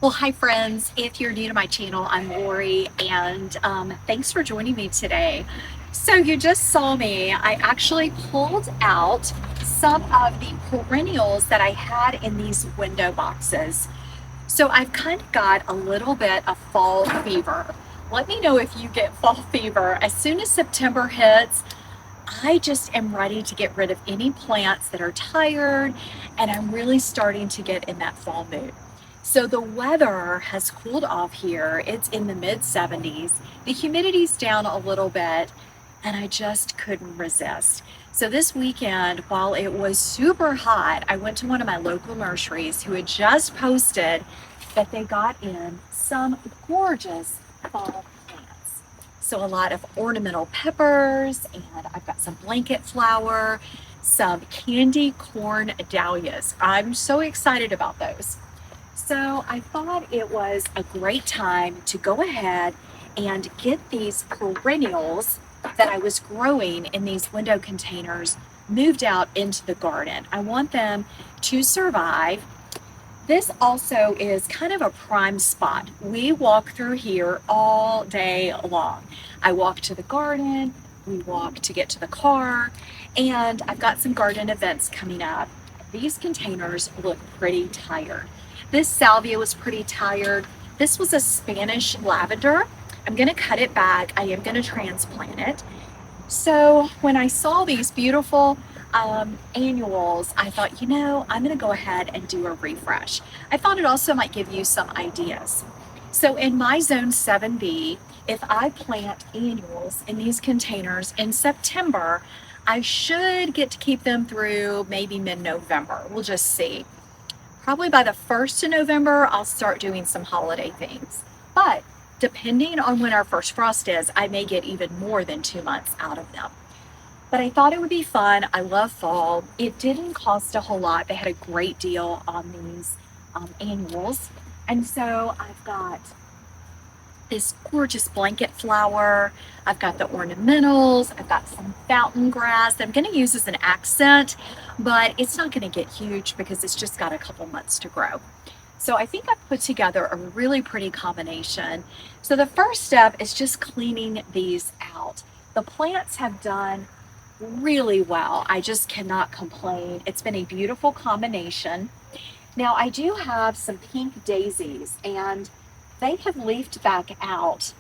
Well, hi friends. If you're new to my channel, I'm Lori, and thanks for joining me today. So you just saw me. I actually pulled out some of the perennials that I had in these window boxes. So I've kind of got a little bit of fall fever. Let me know if you get fall fever. As soon as September hits, I just am ready to get rid of any plants that are tired, and I'm really starting to get in that fall mood. So the weather has cooled off here. It's in the mid 70s. The humidity's down a little bit, and I just couldn't resist. So this weekend, while it was super hot, I went to one of my local nurseries who had just posted that they got in some gorgeous fall plants. So a lot of ornamental peppers, and I've got some blanket flower, some candy corn dahlias. I'm so excited about those. So I thought it was a great time to go ahead and get these perennials that I was growing in these window containers moved out into the garden. I want them to survive. This also is kind of a prime spot. We walk through here all day long. I walk to the garden, we walk to get to the car, and I've got some garden events coming up. These containers look pretty tired. This salvia was pretty tired. This was a Spanish lavender. I'm gonna cut it back. I am gonna transplant it. So when I saw these beautiful annuals, I thought, I'm gonna go ahead and do a refresh. I thought it also might give you some ideas. So in my zone 7B, if I plant annuals in these containers in September, I should get to keep them through maybe mid-November. We'll just see. Probably by the 1st of November, I'll start doing some holiday things. But depending on when our first frost is, I may get even more than 2 months out of them. But I thought it would be fun. I love fall. It didn't cost a whole lot. They had a great deal on these annuals. And so I've got this gorgeous blanket flower. I've got the ornamentals. I've got some fountain grass that I'm going to use as an accent, but it's not going to get huge because it's just got a couple months to grow. So I think I've put together a really pretty combination. So the first step is just cleaning these out. The plants have done really well. I just cannot complain. It's been a beautiful combination. Now I do have some pink daisies, and they have leafed back out.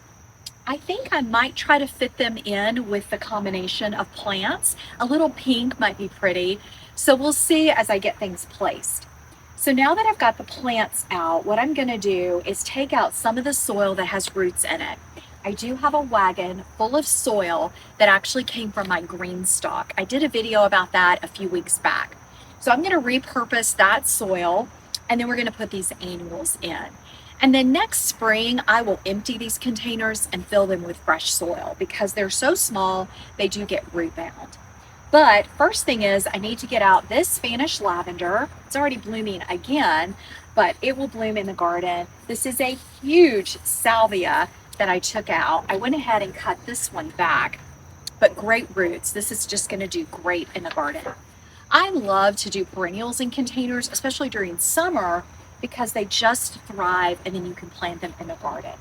I think I might try to fit them in with the combination of plants. A little pink might be pretty. So we'll see as I get things placed. So now that I've got the plants out, what I'm gonna do is take out some of the soil that has roots in it. I do have a wagon full of soil that actually came from my green stalk. I did a video about that a few weeks back. So I'm gonna repurpose that soil, and then we're gonna put these annuals in. And then next spring, I will empty these containers and fill them with fresh soil because they're so small, they do get root bound. But first thing is I need to get out this Spanish lavender. It's already blooming again, but it will bloom in the garden. This is a huge salvia that I took out. I went ahead and cut this one back, but great roots. This is just gonna do great in the garden. I love to do perennials in containers, especially during summer, because they just thrive and then you can plant them in the garden.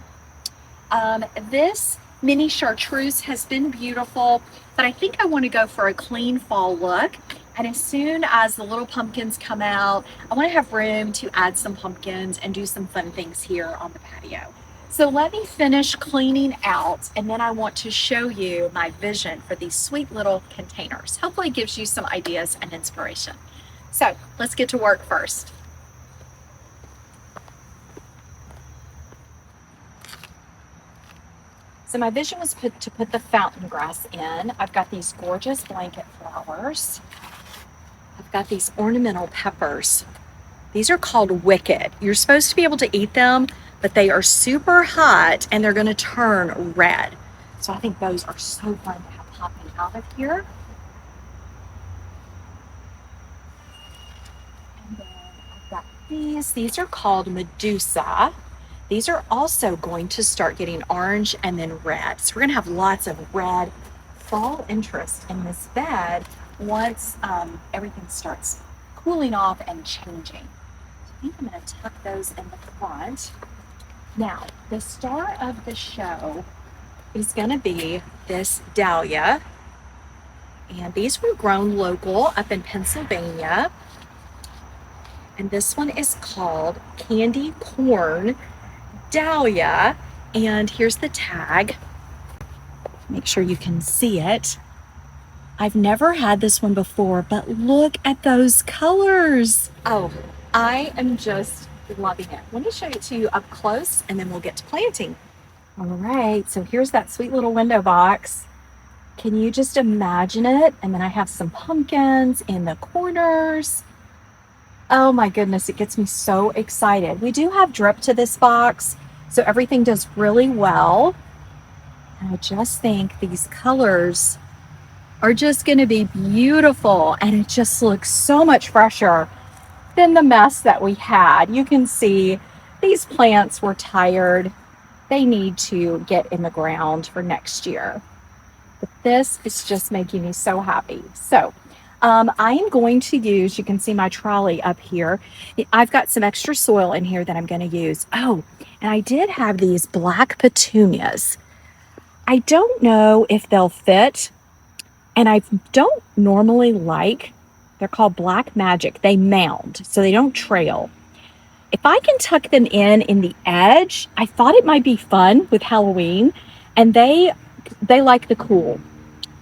This mini chartreuse has been beautiful, but I think I want to go for a clean fall look. And as soon as the little pumpkins come out, I want to have room to add some pumpkins and do some fun things here on the patio. So let me finish cleaning out, and then I want to show you my vision for these sweet little containers. Hopefully it gives you some ideas and inspiration. So let's get to work first. So my vision was to put the fountain grass in. I've got these gorgeous blanket flowers. I've got these ornamental peppers. These are called wicked. You're supposed to be able to eat them, but they are super hot and they're gonna turn red. So I think those are so fun to have popping out of here. And then I've got these are called Medusa. These are also going to start getting orange and then red. So we're gonna have lots of red fall interest in this bed once everything starts cooling off and changing. think I'm going to tuck those in the front. Now, the star of the show is going to be this dahlia. And these were grown local up in Pennsylvania. And this one is called Candy Corn Dahlia. And here's the tag. Make sure you can see it. I've never had this one before, but look at those colors. Oh, I am just loving it. Let me show it to you up close and then we'll get to planting. All right, so here's that sweet little window box. Can you just imagine it? And then I have some pumpkins in the corners. Oh my goodness, it gets me so excited. We do have drip to this box, so everything does really well. And I just think these colors are just going to be beautiful, and it just looks so much fresher than the mess that we had. You can see these plants were tired. They need to get in the ground for next year. But this is just making me so happy. So I am going to use, you can see my trolley up here. I've got some extra soil in here that I'm going to use. Oh, and I did have these black petunias. I don't know if they'll fit. And I don't normally like, they're called Black Magic. They mound, so they don't trail. If I can tuck them in the edge, I thought it might be fun with Halloween, and they like the cool.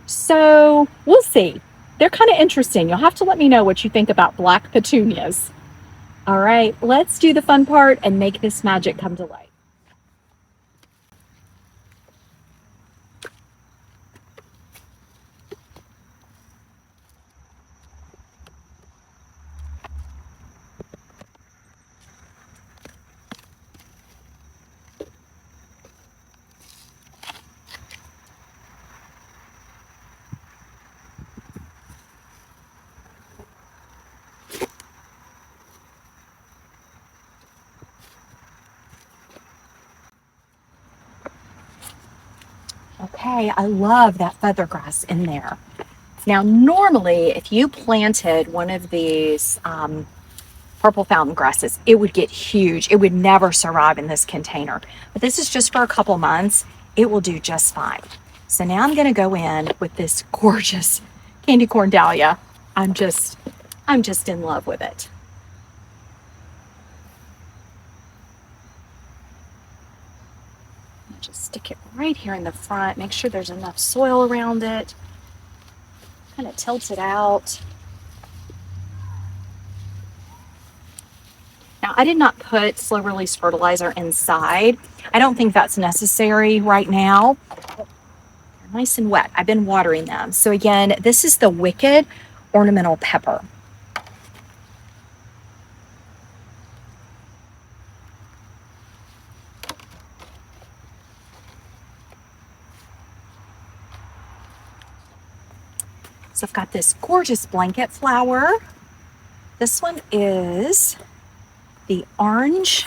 So we'll see. They're kind of interesting. You'll have to let me know what you think about black petunias. All right, let's do the fun part and make this magic come to life. Okay, I love that feather grass in there. Now, normally, if you planted one of these purple fountain grasses, it would get huge. It would never survive in this container. But this is just for a couple months. It will do just fine. So now I'm going to go in with this gorgeous candy corn dahlia. I'm just in love with it. Just stick it right here in the front. Make sure there's enough soil around it. Kind of tilt it out. Now, I did not put slow release fertilizer inside. I don't think that's necessary right now. They're nice and wet. I've been watering them. So again, this is the Wicked Ornamental Pepper. So I've got this gorgeous blanket flower. This one is the orange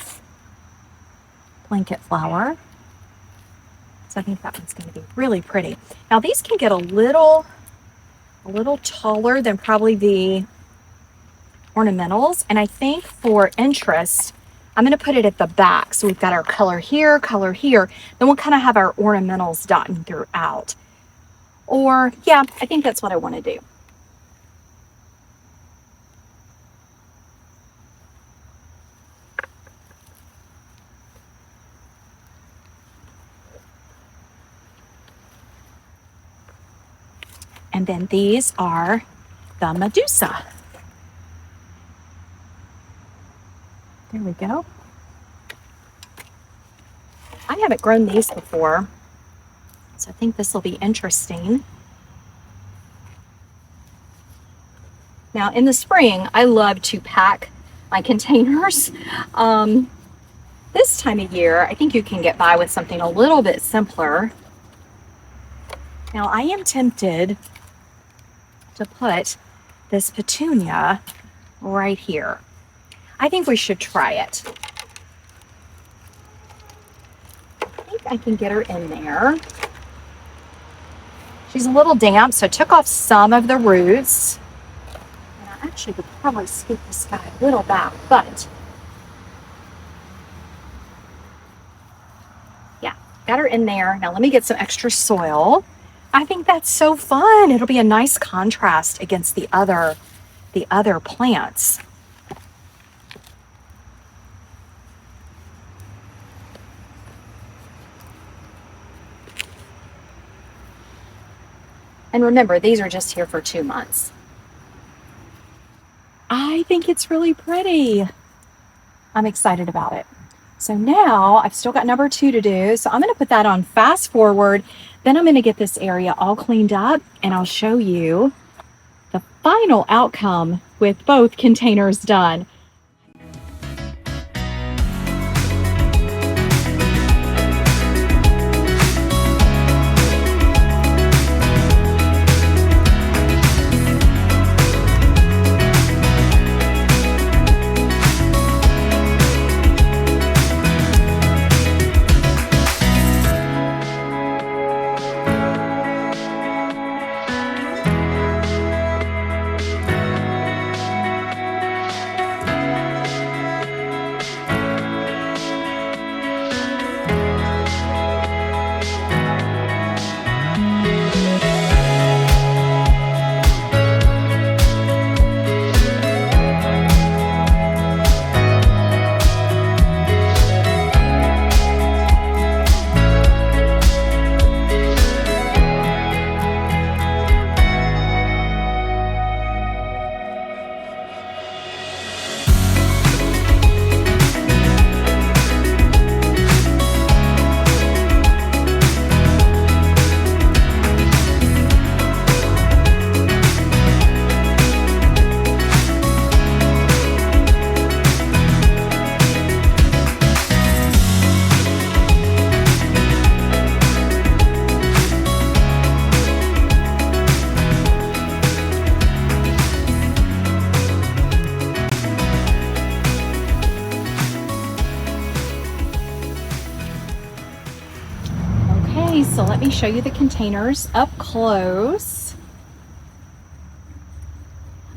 blanket flower. So I think that one's going to be really pretty. Now these can get a little taller than probably the ornamentals. And I think for interest, I'm going to put it at the back. So we've got our color here. Then we'll kind of have our ornamentals dotting throughout. Or yeah, I think that's what I want to do. And then these are the Medusa. There we go. I haven't grown these before, so I think this will be interesting. Now in the spring, I love to pack my containers. This time of year, I think you can get by with something a little bit simpler. Now I am tempted to put this petunia right here. I think we should try it. I think I can get her in there. She's a little damp, so I took off some of the roots. And I actually could probably scoop this guy a little back, but got her in there. Now let me get some extra soil. I think that's so fun. It'll be a nice contrast against the other plants. And remember, these are just here for 2 months. I think it's really pretty. I'm excited about it. So now I've still got number 2 to do. So I'm going to put that on fast forward. Then I'm going to get this area all cleaned up and I'll show you the final outcome with both containers done. Okay, so let me show you the containers up close.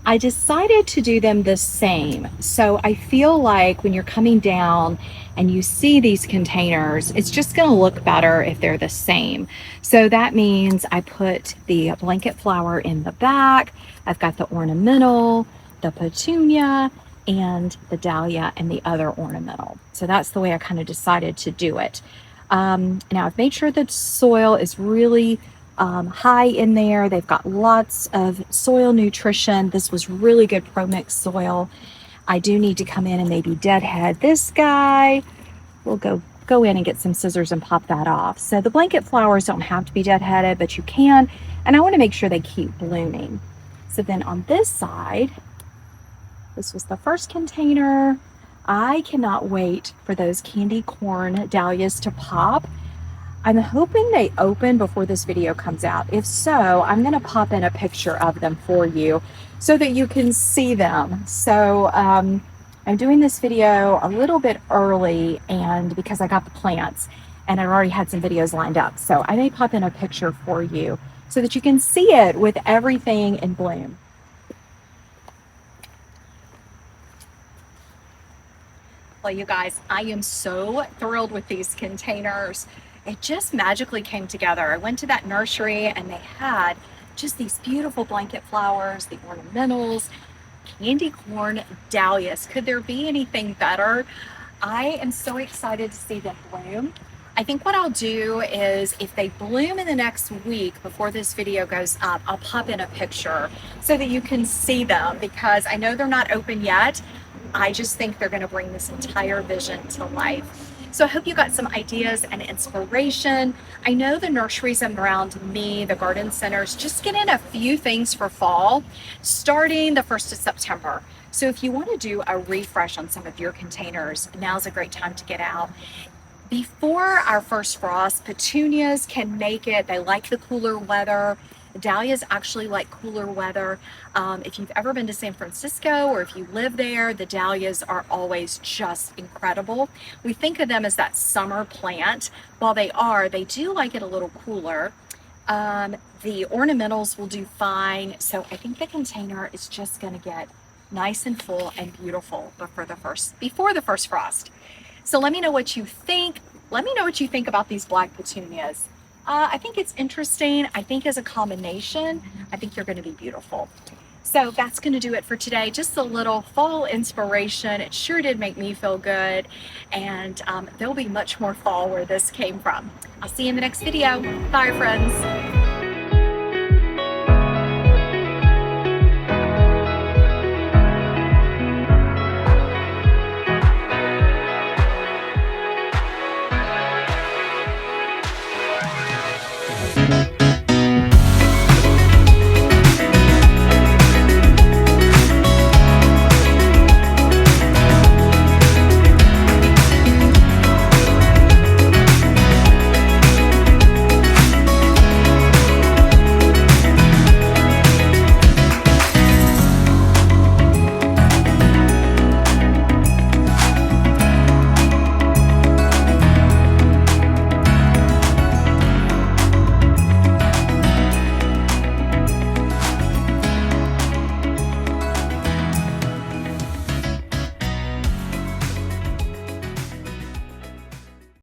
I decided to do them the same. So I feel like when you're coming down and you see these containers, it's just going to look better if they're the same. So that means I put the blanket flower in the back. I've got the ornamental, the petunia, and the dahlia and the other ornamental. So that's the way I kind of decided to do it. Now I've made sure the soil is really high in there. They've got lots of soil nutrition. This was really good pro-mix soil. I do need to come in and maybe deadhead this guy. We'll go in and get some scissors and pop that off. So the blanket flowers don't have to be deadheaded, but you can. And I want to make sure they keep blooming. So then on this side, this was the first container. I cannot wait for those candy corn dahlias to pop. I'm hoping they open before this video comes out. If so, I'm going to pop in a picture of them for you so that you can see them. So I'm doing this video a little bit early, and because I got the plants and I already had some videos lined up. So I may pop in a picture for you so that you can see it with everything in bloom. Well, you guys, I am so thrilled with these containers. It just magically came together. I went to that nursery and they had just these beautiful blanket flowers, the ornamentals, candy corn dahlias. Could there be anything better? I am so excited to see them bloom. I think what I'll do is if they bloom in the next week before this video goes up, I'll pop in a picture so that you can see them, because I know they're not open yet. I just think they're going to bring this entire vision to life. So I hope you got some ideas and inspiration. I know the nurseries around me, the garden centers, just get in a few things for fall, starting the 1st of September. So if you want to do a refresh on some of your containers, now's a great time to get out. Before our first frost, petunias can make it. They like the cooler weather. Dahlias actually like cooler weather. If you've ever been to San Francisco or if you live there, the dahlias are always just incredible. We think of them as that summer plant. While they do like it a little cooler. The ornamentals will do fine. So I think the container is just going to get nice and full and beautiful before the first frost. So let me know what you think. Let me know what you think about these black petunias. I think it's interesting. I think as a combination, I think you're going to be beautiful. So that's going to do it for today. Just a little fall inspiration. It sure did make me feel good. And there'll be much more fall where this came from. I'll see you in the next video. Bye, friends.